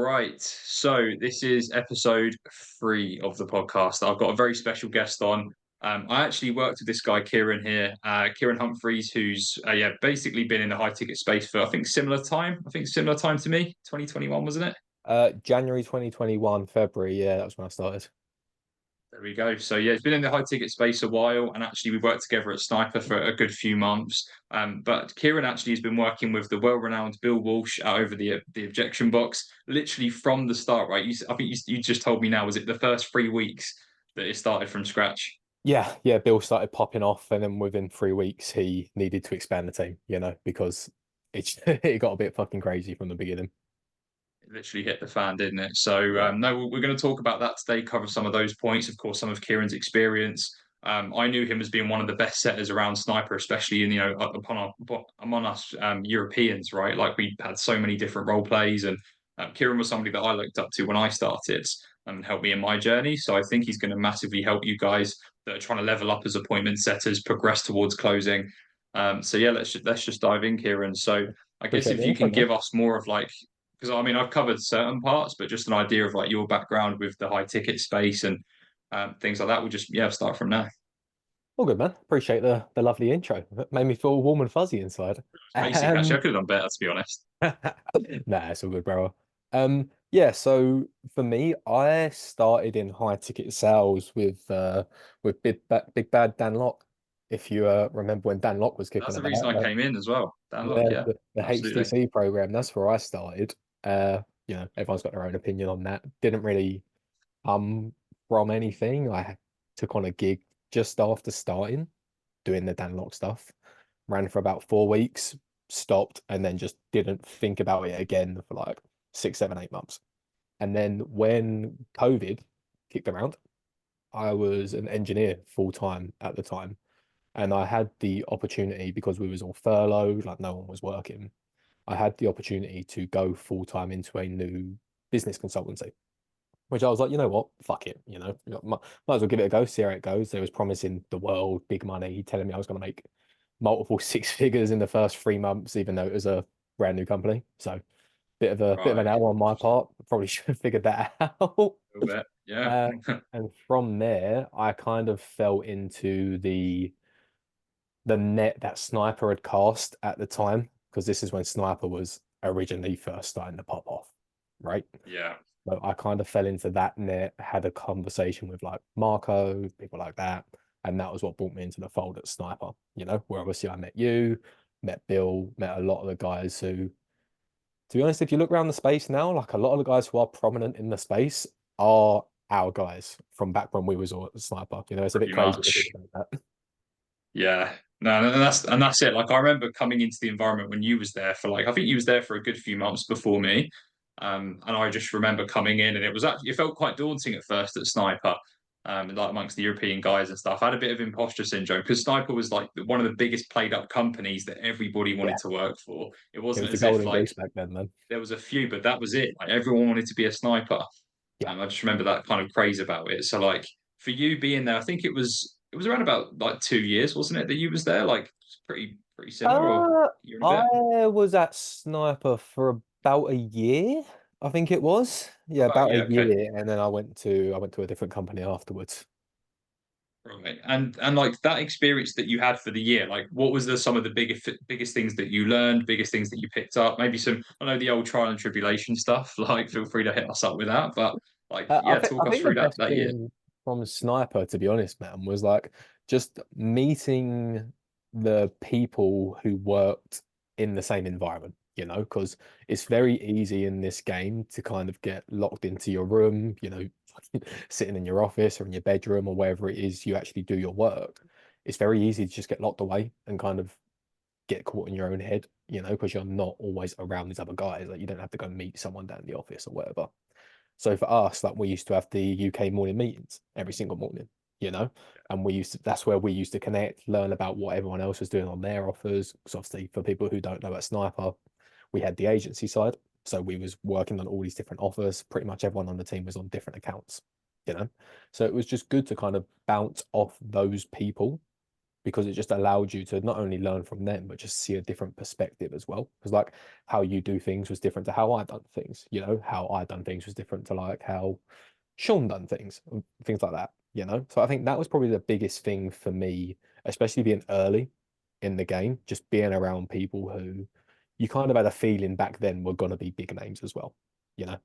Right. So this is episode 3 of the podcast. I've got a very special guest on. I actually worked with this guy, Kieran here, Kieran Humphreys, who's basically been in the high ticket space for I think similar time. I think similar time to me, 2021, wasn't it? January 2021, February. Yeah, that was when I started. There we go. So yeah, he's been in the high ticket space a while, and actually we worked together at Sniper for a good few months. But Kieran actually has been working with the well-renowned Bill Walsh over the Objection Box, literally from the start. Right? I think you just told me now. Was it the first 3 weeks that it started from scratch? Yeah. Bill started popping off, and then within 3 weeks, he needed to expand the team. Because it got a bit fucking crazy from the beginning. It literally hit the fan, didn't it? So Yeah. no, we're going to talk about that today. Cover some of those points, of course, some of Kieran's experience. I knew him as being one of the best setters around Sniper, especially in among us Europeans, right? Like we had so many different role plays, and Kieran was somebody that I looked up to when I started and helped me in my journey. So I think he's going to massively help you guys that are trying to level up as appointment setters, progress towards closing. So yeah, let's just dive in, Kieran. So I guess Appreciate if the you info, can man. give us more of like because I mean I've covered certain parts, but just an idea of like your background with the high ticket space and things like that. We'll just start from there. All good, man. Appreciate the lovely intro. It made me feel warm and fuzzy inside. Basic, actually, I Um, could have done better to be honest. nah, it's all good, bro. Yeah. So for me, I started in high ticket sales with Big Bad Dan Locke. If you remember when Dan Locke was kicking That's the reason about. I came in as well. Dan Luck, Yeah, yeah, the absolutely. HTC program, that's where I started. Everyone's got their own opinion on that. Didn't really come from anything. Took on a gig just after starting doing the Danlock stuff. Ran for about 4 weeks, stopped, and then just didn't think about it again for like 6, 7, 8 months. And then when COVID kicked around, I was an engineer full time at the time. And I had the opportunity because we was all furloughed, like no one was working. I had the opportunity to go full time into a new business consultancy, which I was like, you know what, fuck it, might as well give it a go, see how it goes. They was promising the world, big money, telling me I was going to make multiple six figures in the first 3 months, even though it was a brand new company. So bit of an Right, L on my part. Probably should have figured that out. a little bit, yeah. Uh, and from there, I kind of fell into the net that Sniper had cast at the time, because this is when Sniper was originally first starting to pop off, right? Yeah, So I kind of fell into that net, had a conversation with like Marco, people like that, and that was what brought me into the fold at Sniper, where obviously I met you, met Bill, met a lot of the guys who, to be honest, if you look around the space now, like a lot of the guys who are prominent in the space are our guys from back when we was all at Sniper. It's a bit pretty crazy to much. think about that. Yeah. No, and that's it. Like I remember coming into the environment when you was there for like I think you was there for a good few months before me. And I just remember coming in and it was actually it felt quite daunting at first at Sniper. Like amongst the European guys and stuff. I had a bit of imposter syndrome because Sniper was like one of the biggest played up companies that everybody Yeah, wanted to work for. It it wasn't was the as if golden like goose back then, man. there was a few, but that was it. Like everyone wanted to be a sniper. Yeah. I just remember that kind of craze about it. So like for you being there, I think it was around about like 2 years, wasn't it, that you was there? Like pretty similar or Uh, year and a bit? I was at Sniper for about a year, I think it was. Yeah, About about a yeah, okay. year, and then I went to a different company afterwards. Right. And like that experience that you had for the year, like what was some of the biggest things that you learned, biggest things that you picked up? Maybe some I know the old trial and tribulation stuff, like feel free to hit us up with that. But like I yeah, think talk I us think the through best that year. thing from Sniper, to be honest, man, was like just meeting the people who worked in the same environment, because it's very easy in this game to kind of get locked into your room, sitting in your office or in your bedroom or wherever it is you actually do your work. It's very easy to just get locked away and kind of get caught in your own head, because you're not always around these other guys. Like you don't have to go meet someone down in the office or whatever. So for us, like we used to have the UK morning meetings every single morning, you know, and that's where we used to connect, learn about what everyone else was doing on their offers. Because obviously, for people who don't know at Sniper, we had the agency side, so we was working on all these different offers. Pretty much everyone on the team was on different accounts, you know. So it was just good to kind of bounce off those people because it just allowed you to not only learn from them, but just see a different perspective as well. Because like how you do things was different to how I done things. You know, how I done things was different to like how Sean done things, and things like that. You know, so I think that was probably the biggest thing for me, especially being early in the game, just being around people who you kind of had a feeling back then were going to be big names as well. You know,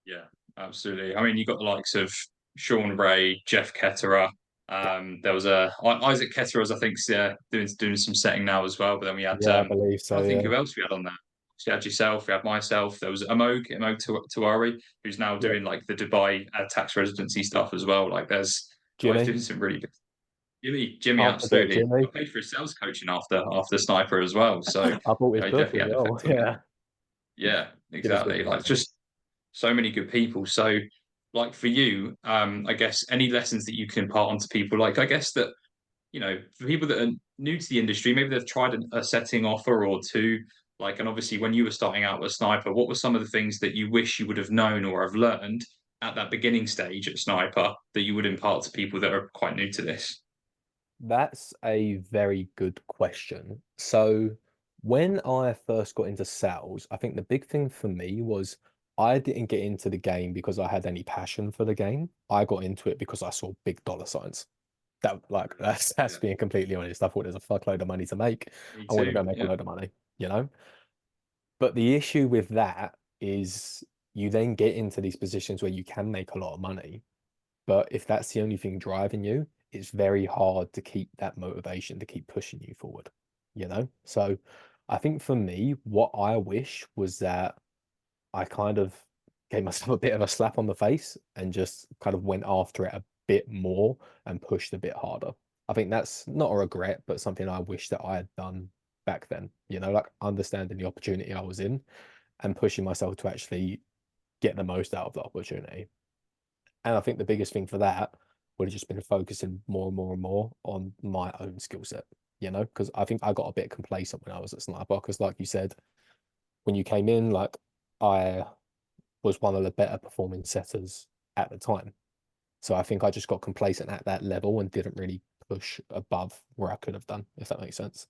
Yeah, absolutely. I mean, you got the likes of Sean Ray, Jeff Ketterer. yeah, There was Isaac Ketterer, I think, yeah, doing some setting now as well. But then we had yeah, I believe so. I think Yeah, who else we had on there. So you had yourself, we had myself. There was Amog Tuari, who's now yeah, doing like the Dubai tax residency stuff as well. Like, there's guys Jimmy, doing some really good. Jimmy, can't forget absolutely. Jimmy. I paid for his sales coaching after Sniper as well. So I bought his he book definitely as had well. effect on me. Yeah, Yeah, Jimmy's good, exactly. Like, man. just so many good people. So, like for you, I guess any lessons that you can impart onto people, like I guess that, for people that are new to the industry, maybe they've tried a setting offer or two, like, and obviously when you were starting out with Sniper, what were some of the things that you wish you would have known or have learned at that beginning stage at Sniper that you would impart to people that are quite new to this? That's a very good question. So, when I first got into sales, I think the big thing for me was I didn't get into the game because I had any passion for the game. I got into it because I saw big dollar signs. That like that's Yeah, being completely honest. I thought there's a fuckload of money to make. me I want to too. go make a Yeah, load of money, you know? But the issue with that is you then get into these positions where you can make a lot of money. But if that's the only thing driving you, it's very hard to keep that motivation to keep pushing you forward, you know? So I think for me, what I wish was that I kind of gave myself a bit of a slap on the face and just kind of went after it a bit more and pushed a bit harder. I think that's not a regret, but something I wish that I had done back then, you know, like understanding the opportunity I was in and pushing myself to actually get the most out of the opportunity. And I think the biggest thing for that would have just been focusing more and more and more on my own skill set, you know, because I think I got a bit complacent when I was at Sniper. Because, like you said, when you came in, like I was one of the better performing setters at the time. So I think I just got complacent at that level and didn't really push above where I could have done, if that makes sense.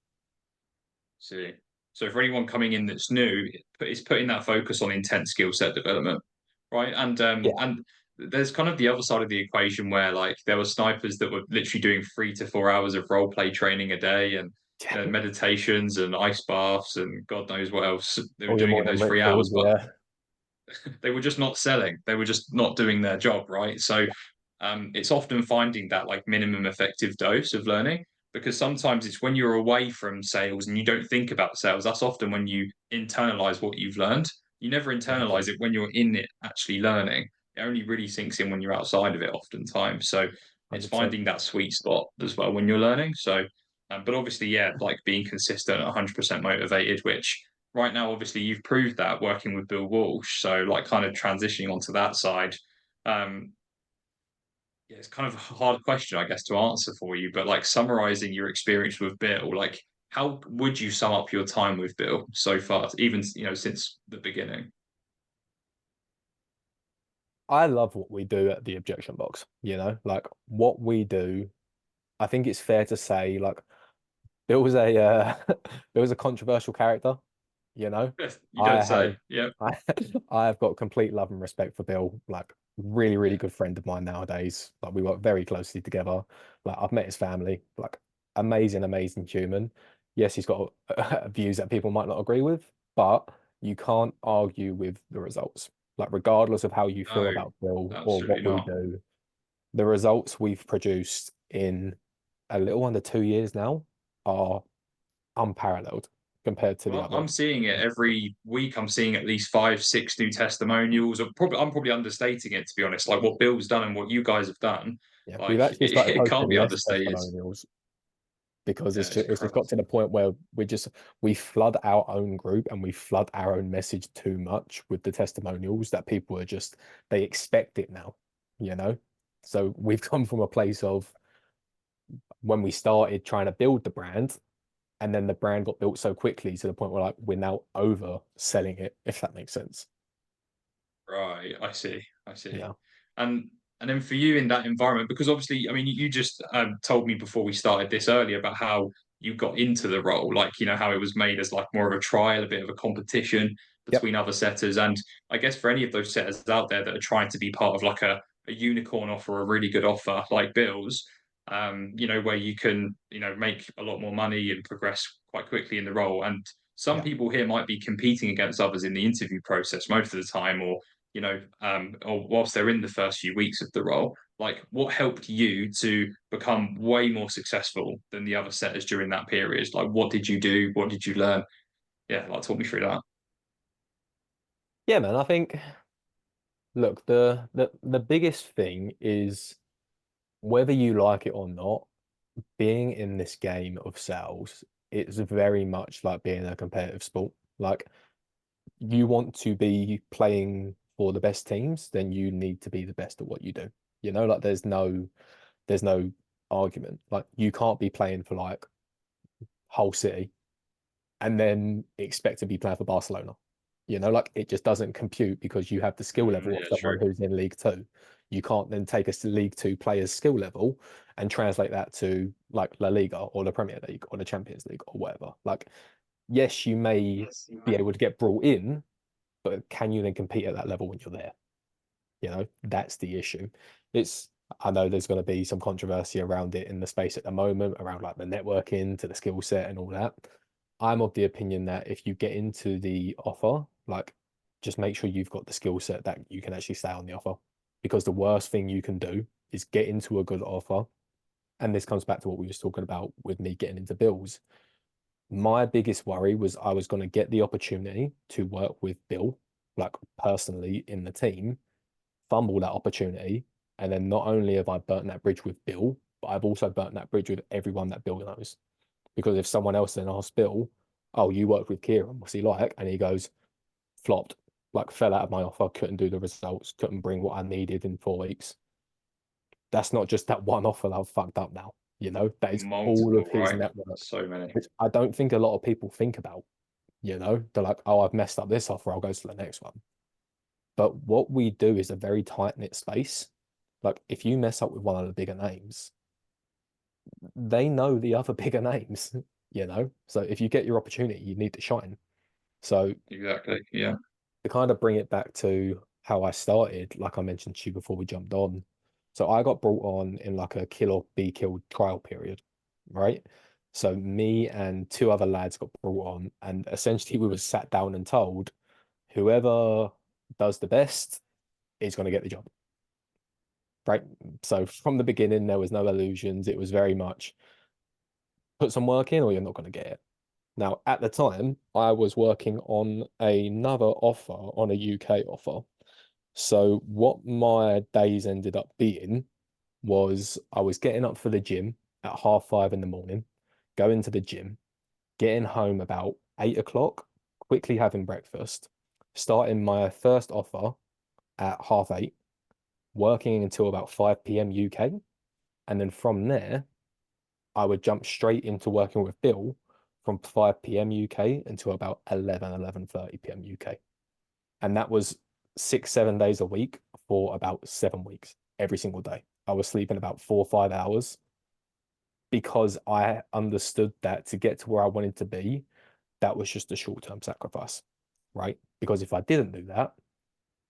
see. So for anyone coming in that's new, it's putting that focus on intense skill set development, right? Yeah. And there's kind of the other side of the equation where like there were snipers that were literally doing 3 to 4 hours of role play training a day and meditations and ice baths and God knows what else they were All your doing in morning those 3 hours, rituals, but yeah. they were just not selling. They were just not doing their job, right? So it's often finding that like minimum effective dose of learning because sometimes it's when you're away from sales and you don't think about sales. That's often when you internalize what you've learned. You never internalize 100%. it when you're in it actually learning. It only really sinks in when you're outside of it oftentimes. So it's 100%. finding that sweet spot as well when you're learning. So, but obviously, yeah, like being consistent, 100% motivated, which right now, obviously, you've proved that working with Bill Walsh. So, like, kind of transitioning onto that side, um, yeah, it's kind of a hard question, I guess, to answer for you. But like summarizing your experience with Bill, like, how would you sum up your time with Bill so far, even since the beginning? I love what we do at the Objection Box, you know, like what we do. I think it's fair to say, like, Bill was a Bill was a controversial character, you know. You I don't say. have Yeah, I, I have got complete love and respect for Bill. Like really, really yeah. good friend of mine nowadays. Like we work very closely together. Like I've met his family. Like amazing, amazing human. Yes, he's got views that people might not agree with, but you can't argue with the results. Like regardless of how you feel No, about Bill or absolutely what we not. do, the results we've produced in a little under 2 years now are unparalleled compared to the Well, other. I'm seeing it every week. I'm seeing at least 5, 6 new testimonials. I'm probably understating it to be honest. Like what Bill's done and what you guys have done, Yeah, we've like actually started it can't posting be less understated. testimonials because Yeah, it's just got to the point where we flood our own group and we flood our own message too much with the testimonials that people are just they expect it now, you know. So we've come from a place of when we started trying to build the brand, and then the brand got built so quickly to the point where like we're now over selling it, if that makes sense. right. I see. I see. Yeah. And And then for you in that environment, because obviously, I mean, you just told me before we started this earlier about how you got into the role, like, how it was made as like more of a trial, a bit of a competition Yep. between other setters. And I guess for any of those setters out there that are trying to be part of like a unicorn offer, a really good offer like Bill's, where you can, make a lot more money and progress quite quickly in the role. And some Yeah. people here might be competing against others in the interview process most of the time, or whilst they're in the first few weeks of the role, like what helped you to become way more successful than the other setters during that period? Like, what did you do? What did you learn? Yeah, like talk me through that. Yeah, man. I think look, the biggest thing is whether you like it or not, being in this game of sales, it's very much like being a competitive sport. Like you want to be playing for the best teams, then you need to be the best at what you do. Like there's no argument. Like you can't be playing for like Hull City and then expect to be playing for Barcelona. Like it just doesn't compute because you have the skill level of Yeah, someone true. who's in League Two. You can't then take a League Two player's skill level and translate that to like La Liga or the Premier League or the Champions League or whatever. Like, yes, you may be able to get brought in, but can you then compete at that level when you're there? That's the issue. It's I know there's going to be some controversy around it in the space at the moment, around like the networking to the skill set and all that. I'm of the opinion that if you get into the offer, like just make sure you've got the skill set that you can actually stay on the offer. Because the worst thing you can do is get into a good offer. And this comes back to what we was talking about with me getting into Bills. My biggest worry was I was going to get the opportunity to work with Bill, like personally in the team, fumble that opportunity. And then not only have I burnt that bridge with Bill, but I've also burnt that bridge with everyone that Bill knows. Because if someone else then asks Bill, "Oh, you worked with Kieran, what's he like?" And he goes, "Flopped, like fell out of my offer, couldn't do the results, couldn't bring what I needed in 4 weeks." That's not just that one offer that I've fucked up now. That is all of Multiple, his right? network, So many. which I don't think a lot of people think about. They're like, "Oh, I've messed up this offer, I'll go to the next one." But what we do is a very tight knit space. Like if you mess up with one of the bigger names, they know the other bigger names, So if you get your opportunity, you need to shine. So Exactly. Yeah. to kind of bring it back to how I started, like I mentioned to you before we jumped on. So I got brought on in like a kill or be killed trial period, right? So me and two other lads got brought on, and essentially we were sat down and told whoever does the best is going to get the job, right? So from the beginning, there was no illusions. It was very much put some work in or you're not going to get it. Now, at the time, I was working on another offer, on a UK offer. So what my days ended up being was I was getting up for the gym at 5:30 in the morning, going to the gym, getting home about 8 o'clock, quickly having breakfast, starting my first offer at 8:30, working until about 5 p.m. UK. And then from there, I would jump straight into working with Bill from 5 p.m. UK until about 11:30 p.m. UK. And that was 6, 7 days a week for about 7 weeks, every single day. I was sleeping about 4 or 5 hours because I understood that to get to where I wanted to be, that was just a short-term sacrifice, right? Because if I didn't do that,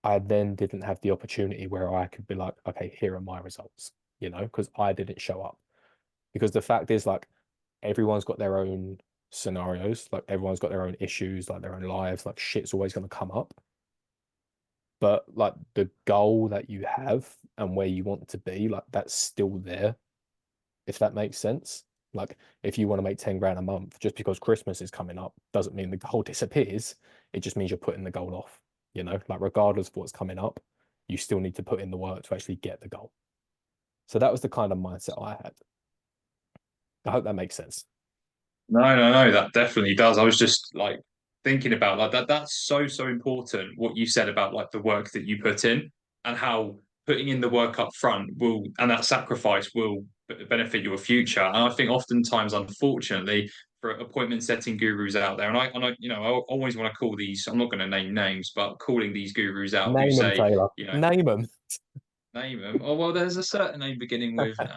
I then didn't have the opportunity where I could be like, okay, here are my results, because I didn't show up. Because the fact is, like, everyone's got their own scenarios, like everyone's got their own issues, like their own lives, like shit's always going to come up. But like the goal that you have and where you want to be, like that's still there, if that makes sense. Like if you want to make 10 grand a month, just because Christmas is coming up doesn't mean the goal disappears. It just means you're putting the goal off, like regardless of what's coming up, you still need to put in the work to actually get the goal. So that was the kind of mindset I had. I hope that makes sense. No, no, no, that definitely does. I was just like thinking about like that. That's so, so important what you said about like the work that you put in and how putting in the work up front will and that sacrifice will benefit your future. And I think oftentimes, unfortunately, for appointment setting gurus out there, I always want to call these, I'm not going to name names, but calling these gurus out who Name them, say, Taylor. you know, Name them. Name them. Oh well, there's a certain name beginning with. I'm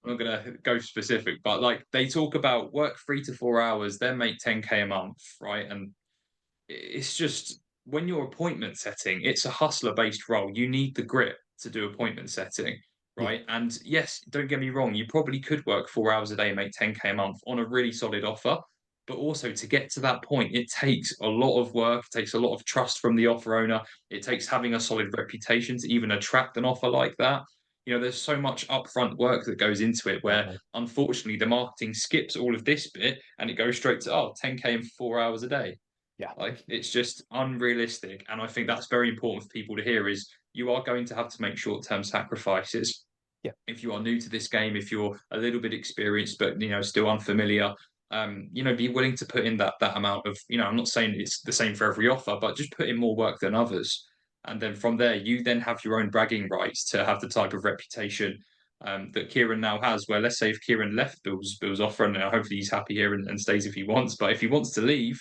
not gonna go specific, but like they talk about work 3 to 4 hours, then make 10K a month, right? And it's just when you're appointment setting, it's a hustler based role. You need the grit to do appointment setting, Yeah, right? And yes, don't get me wrong, you probably could work 4 hours a day and make 10K a month on a really solid offer. But also to get to that point, it takes a lot of work, it takes a lot of trust from the offer owner, it takes having a solid reputation to even attract an offer like that. There's so much upfront work that goes into it where definitely. unfortunately the marketing skips all of this bit and it goes straight to 10K in 4 hours a day. Yeah, Like it's just unrealistic, and I think that's very important for people to hear. Is you are going to have to make short-term sacrifices yeah, if you are new to this game. If you're a little bit experienced, but still unfamiliar, be willing to put in that amount of. I'm not saying it's the same for every offer, but just put in more work than others, and then from there, you then have your own bragging rights to have the type of reputation. That Kieran now has, where let's say if Kieran left Bill's offer, and hopefully he's happy here and stays if he wants, but if he wants to leave,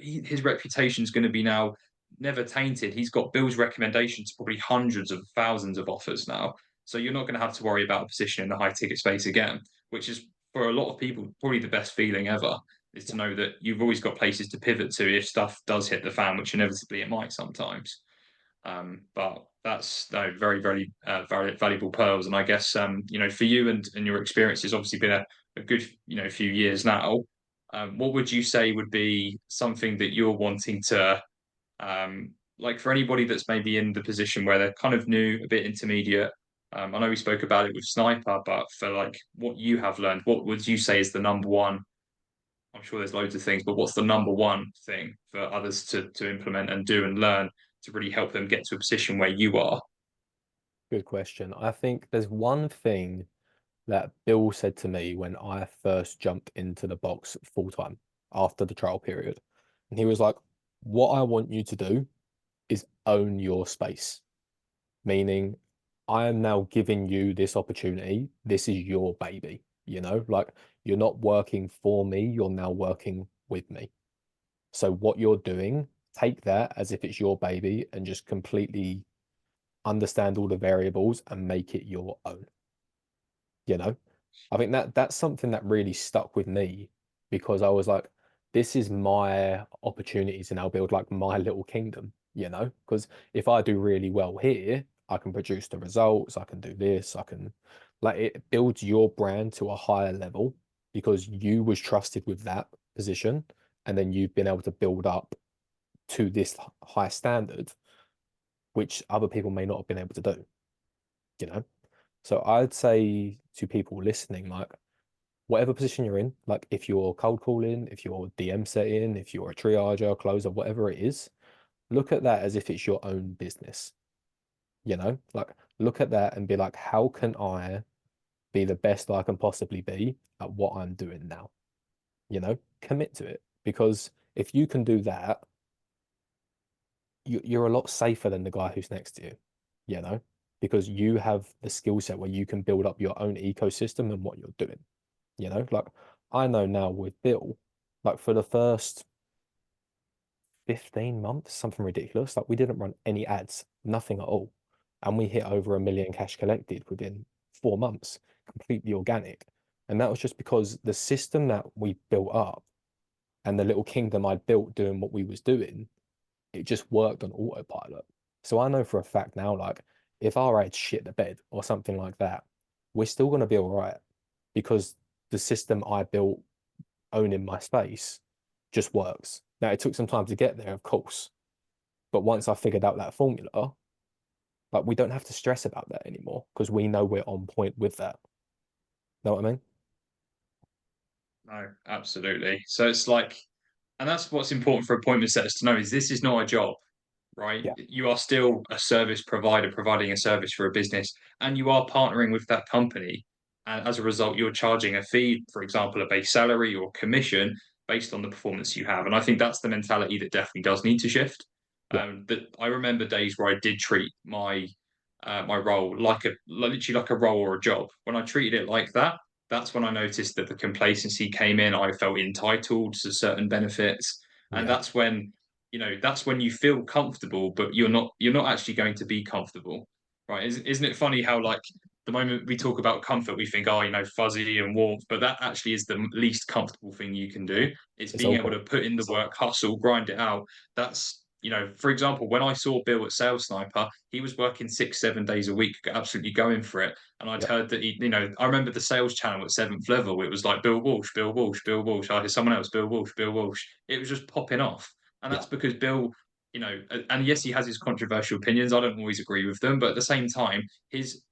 his reputation is going to be now never tainted. He's got Bill's recommendations, probably hundreds of thousands of offers now. So you're not going to have to worry about a position in the high ticket space again, which is for a lot of people probably the best feeling ever, is to yeah. know that you've always got places to pivot to if stuff does hit the fan, which inevitably it might sometimes. But that's no, very, very, very valuable pearls. And I guess, for you and your experience has obviously been a good, few years now. What would you say would be something that you're wanting to, like for anybody that's maybe in the position where they're kind of new, a bit intermediate? I know we spoke about it with Sniper, but for like what you have learned, what would you say is the number one? I'm sure there's loads of things, but what's the number one thing for others to implement and do and learn to really help them get to a position where you are? Good question. I think there's one thing that Bill said to me when I first jumped into the box full time after the trial period. And he was like, what I want you to do is own your space, meaning I am now giving you this opportunity. This is your baby, like you're not working for me, you're now working with me. So what you're doing, take that as if it's your baby and just completely understand all the variables and make it your own, you know? I think that's something that really stuck with me because I was like, this is my opportunity to now build like my little kingdom, Because if I do really well here, I can produce the results, I can do this, I can like it builds your brand to a higher level because you was trusted with that position and then you've been able to build up to this high standard, which other people may not have been able to do, you know? So I'd say to people listening, like, whatever position you're in, like if you're cold calling, if you're DM setting, if you're a triager, closer, whatever it is, look at that as if it's your own business, Like look at that and be like, how can I be the best I can possibly be at what I'm doing now? Commit to it because if you can do that, you're a lot safer than the guy who's next to you, you know, because you have the skill set where you can build up your own ecosystem and what you're doing. Like I know now with Bill, like for the first 15 months, something ridiculous, like we didn't run any ads, nothing at all. And we hit over 1 million cash collected within 4 months, completely organic. And that was just because the system that we built up and the little kingdom I built doing what we was doing, it just worked on autopilot. So I know for a fact now, like if our ads shit the bed or something like that, we're still gonna be all right because the system I built owning my space just works. Now, it took some time to get there, of course, but once I figured out that formula, like we don't have to stress about that anymore because we know we're on point with that. Know what I mean? No, absolutely. So it's like, and that's what's important for appointment setters to know is this is not a job, right? Yeah, You are still a service provider providing a service for a business, and you are partnering with that company. And as a result, you're charging a fee, for example, a base salary or commission based on the performance you have. And I think that's the mentality that definitely does need to shift. yeah, That I remember days where I did treat my role like literally like a role or a job. When I treated it like that, that's when I noticed that the complacency came in. I felt entitled to certain benefits, and yeah, that's when you feel comfortable, but you're not actually going to be comfortable, right? Isn't it funny how like the moment we talk about comfort, we think, oh, fuzzy and warmth, but that actually is the least comfortable thing you can do. It's It's being able awkward. to put in the work, hustle, grind it out. That's for example, when I saw Bill at Sales Sniper, he was working 6, 7 days a week, absolutely going for it. And I'd Yep. heard that I remember the sales channel at seventh level. It was like Bill Walsh, Bill Walsh, Bill Walsh. I hear someone else, Bill Walsh, Bill Walsh. It was just popping off, and Yeah. that's because Bill and yes, he has his controversial opinions. I don't always agree with them, but at the same time, his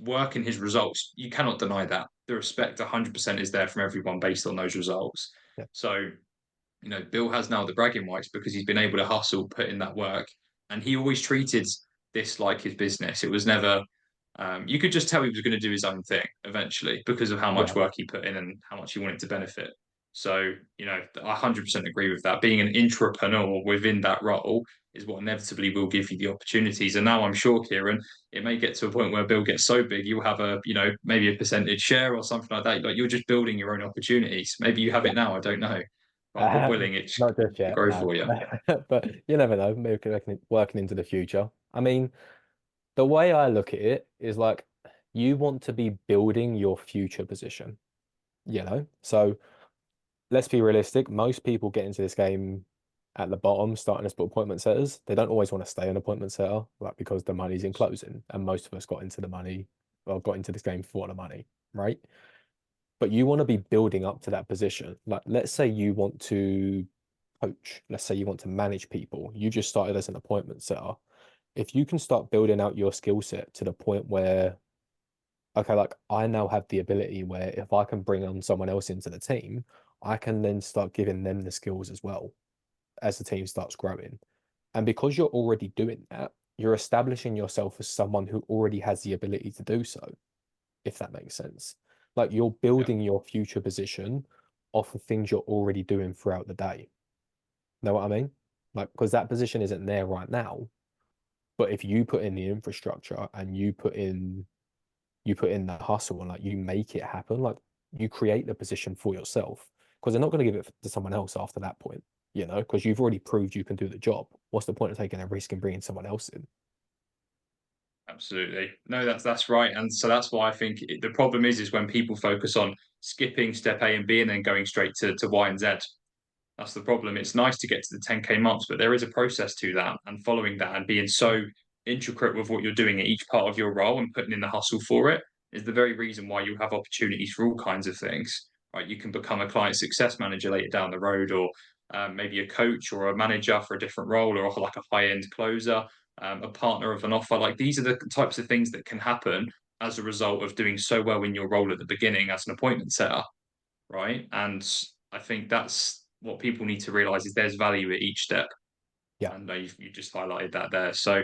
work and his results, you cannot deny that. The respect 100% is there from everyone based on those results. Yeah. So, Bill has now the bragging rights because he's been able to hustle, put in that work, and he always treated this like his business. It was never. You could just tell he was going to do his own thing eventually because of how much Yeah. work he put in and how much he wanted to benefit. So, I 100% agree with that. Being an intrapreneur within that role is what inevitably will give you the opportunities. And now I'm sure, Kieran, it may get to a point where Bill gets so big, you'll have maybe a percentage share or something like that. Like you're just building your own opportunities. Maybe you have Yeah. it now. I don't know. But God willing, it Not just to yet, grow no. for you. But you never know. Maybe working into the future. I mean, the way I look at it is like you want to be building your future position, So let's be realistic. Most people get into this game at the bottom, starting as appointment setters. They don't always want to stay an appointment setter, like because the money's in closing. And most of us got into the money, well, got into this game for the money, right? But you want to be building up to that position. Like, let's say you want to coach, let's say you want to manage people. You just started as an appointment setter. If you can start building out your skill set to the point where, okay, like I now have the ability where if I can bring on someone else into the team, I can then start giving them the skills as well as the team starts growing. And because you're already doing that, you're establishing yourself as someone who already has the ability to do so, if that makes sense. Like you're Yeah, building your future position off of things you're already doing throughout the day. Know what I mean? Like, because that position isn't there right now. But if you put in the infrastructure and you put in the hustle and like you make it happen, like you create the position for yourself. Because they're not going to give it to someone else after that point, because you've already proved you can do the job. What's the point of taking a risk and bringing someone else in? absolutely. No, that's right. And so that's why I think the problem is when people focus on skipping step A and B and then going straight to Y and Z. That's the problem. It's nice to get to the 10K months, but there is a process to that. And following that and being so intricate with what you're doing at each part of your role and putting in the hustle for it is the very reason why you have opportunities for all kinds of things. Right? You can become a client success manager later down the road, or maybe a coach or a manager for a different role, or like a high end closer, a partner of an offer. Like these are the types of things that can happen as a result of doing so well in your role at the beginning as an appointment setter, right? And I think that's what people need to realize is there's value at each step. Yeah, And you just highlighted that there. So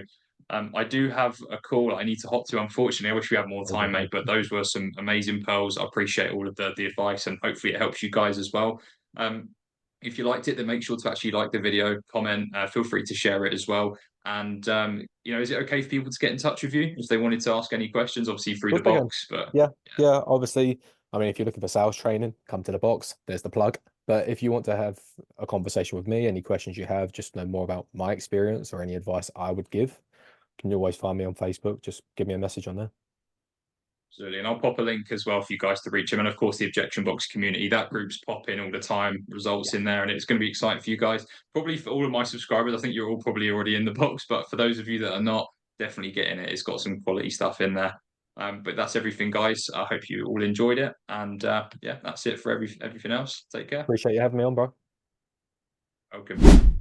I do have a call I need to hop to. Unfortunately, I wish we had more all time, good, mate. mate. But those were some amazing pearls. I appreciate all of the advice, and hopefully it helps you guys as well. Um, if you liked it, then make sure to actually like the video, comment. Feel free to share it as well. And is it okay for people to get in touch with you if they wanted to ask any questions? Obviously through Cool the again. box, but Yeah, yeah, yeah. Obviously, I mean, if you're looking for sales training, come to the box. There's the plug. But if you want to have a conversation with me, any questions you have, just know more about my experience or any advice I would give, can you always find me on Facebook. Just give me a message on there. absolutely. And I'll pop a link as well for you guys to reach him. And of course, the Objection Box community, that group's popping all the time, results Yeah, in there. And it's going to be exciting for you guys. Probably for all of my subscribers, I think you're all probably already in the box. But for those of you that are not, definitely get in it. It's got some quality stuff in there. But that's everything, guys. I hope you all enjoyed it. And yeah, that's it for everything else. Take care. appreciate you having me on, bro. Welcome.